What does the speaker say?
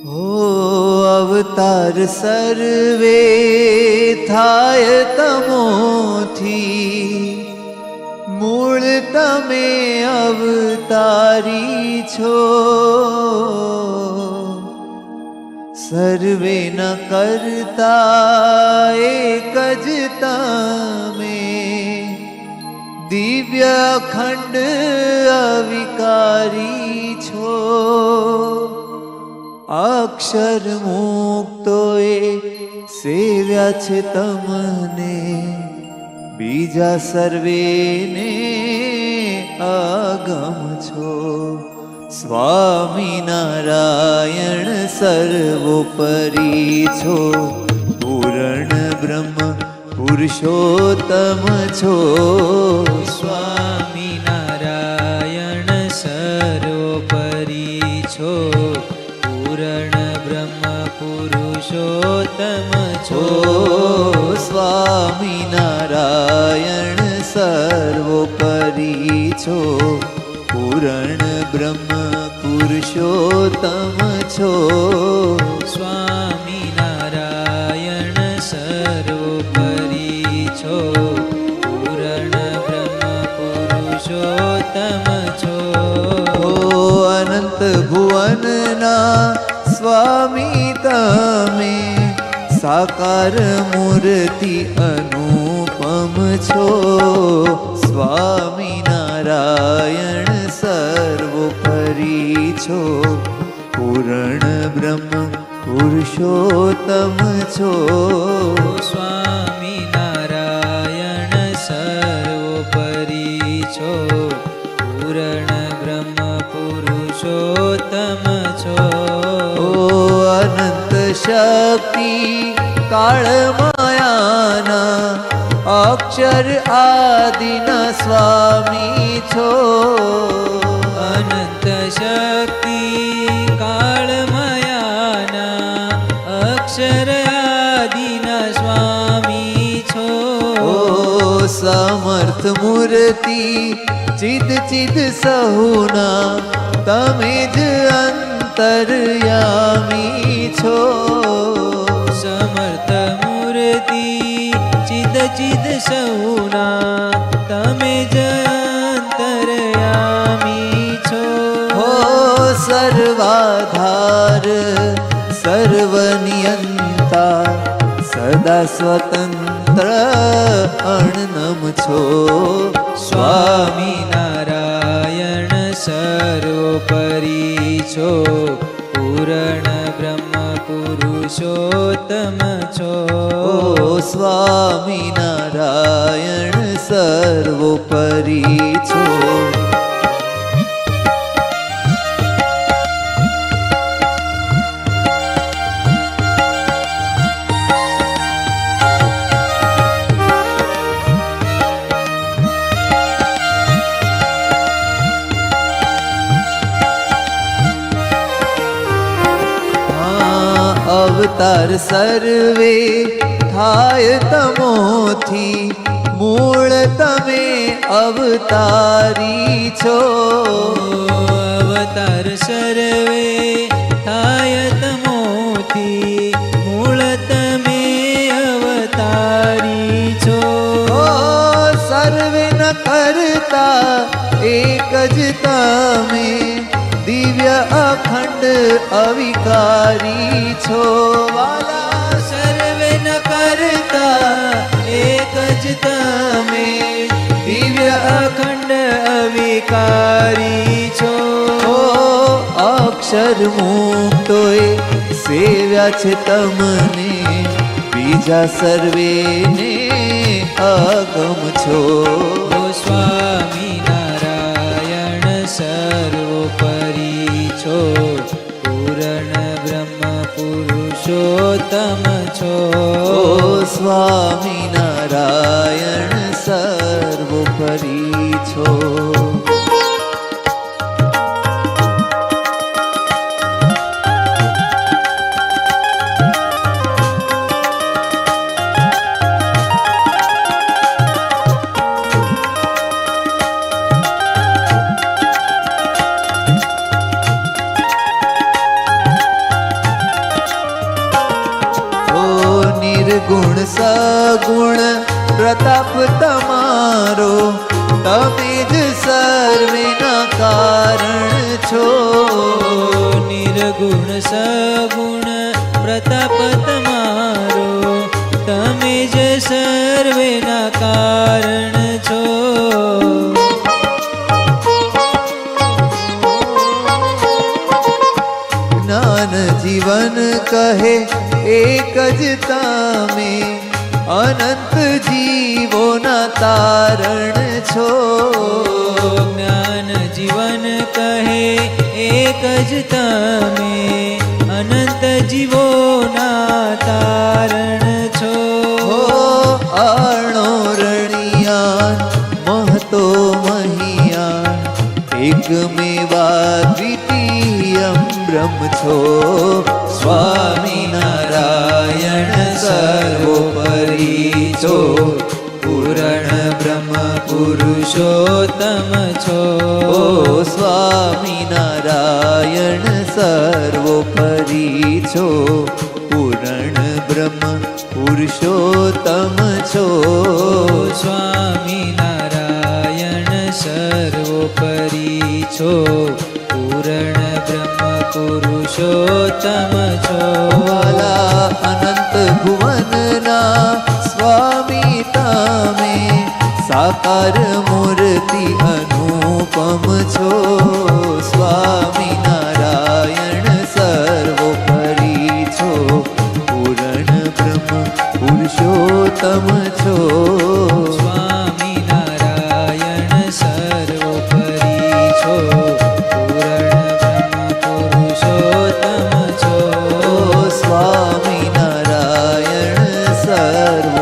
અવતાર સર્વે થાય તમોથી, મૂળ તમે અવતારી છો. સર્વે ન કરતા એક જ તમે, દિવ્ય અખંડ અવિકારી છો. અક્ષર મુક્તોએ સેવ્યા છે તમને, બીજા સર્વેને અગમ છો. સ્વામિનારાયણ સર્વોપરી છો, પૂર્ણ બ્રહ્મ પુરુષોત્તમ છો. સ્વામિનારાયણ સર્વોપરી છો, પૂર્ણ બ્રહ્મ પુરુષોત્તમ છો. સ્વામિનારાયણ સર્વોપરી છો, પૂર્ણ બ્રહ્મ પુરુષોત્તમ છો. સ્વામિનારાયણ સર્વોપરી છો, પૂર્ણ બ્રહ્મ પુરુષોત્તમ છો. અનંત ભુવનના સ્વામી તમે, સાકાર મૂર્તિ અનુપમ છો. સ્વામિનારાયણ સર્વોપરી છો, પૂર્ણ બ્રહ્મ પુરુષોત્તમ છો. સ્વામિનારાયણ સર્વોપરી છો, પૂર્ણ બ્રહ્મ પુરુષોત્તમ છો. અનંત શક્તિ કાળમાયાના, અક્ષર આદિના સ્વામી છો. અનંત શક્તિ કાળમાયાના, અક્ષર આદિના સ્વામી છો. સમર્થ મૂર્તિ ચિદ ચિદ સહુના, તમે જ અંતર્યામી છો. સમર્થ મૂર્તિ ચિદ ચિદ સૌના, તમે જ અંતર્યામી છો. સર્વાધાર સર્વનિયંતા, સદા સ્વતંત્ર અણનમ છો. સ્વામિનારાયણ સર્વોપરી છો, પૂર્ણ બ્રહ્મ પુરુષોત્તમ છો. સ્વામિનારાયણ સર્વોપરી છો. અવતાર સર્વે થાય તમોથી, મૂળ તમે અવતારી છો. અવતાર સર્વે થાય તમોથી, મૂળ તમે અવતારી છો. સર્વે ન કરતા એક જ તમે, દિવ્ય અખંડ અવિકારી છો. વાલા સર્વે ન કરતા એક જ તમે, દિવ્ય અખંડ અવિકારી છો. અક્ષર મુક્તોએ સેવ્યા છે તમને, બીજા સર્વેને અગમ છો. સ્વામિનારાયણ સર્વોપરી છો, પૂર્ણ બ્રહ્મ પુરુષોત્તમ છો. સ્વામિનારાયણ સર્વોપરી છો. નિર્ગુણ સગુણ પ્રતાપ તમારો તમે જ સર્વેના કારણ છો. નિર્ગુણ સગુણ પ્રતાપ તમારો તમે જ સર્વેના કારણ છો. જ્ઞાન જીવન કહે એક જ તમે અનંત જીવોના તારણ છો. જ્ઞાન જીવન કહે એક જ તમે અનંત જીવોના તારણ છો. આણો રણિયાન મહતો મહિયાન એકમેવા દ્વિતીયમ બ્રહ્મ છો. સ્વામિનારાયણ સર્વોપરી છો. પૂરણ બ્રહ્મ પુરુષોત્તમ છો. ઓ સ્વામિનારાયણ સર્વોપરી છો. પૂરણ બ્રહ્મ પુરુષોત્તમ છો. સ્વામિનારાયણ સર્વોપરી છો. પૂરણ બ્રહ્મ પુરુષોત્તમ છો. વાલા અનંત ભુવનના સ્વામી તમે સાકાર મૂર્તિ અનુપમ છો. સ્વામિનારાયણ સર્વોપરી છો. પૂરણ બ્રહ્મ પુરુષોત્તમ છો. સ્વામિનારાયણ સર્વોપરી છો. પૂરણ બ્રહ્મ પુરુષોત્તમ છો. સ્વામિનારાયણ સર્વ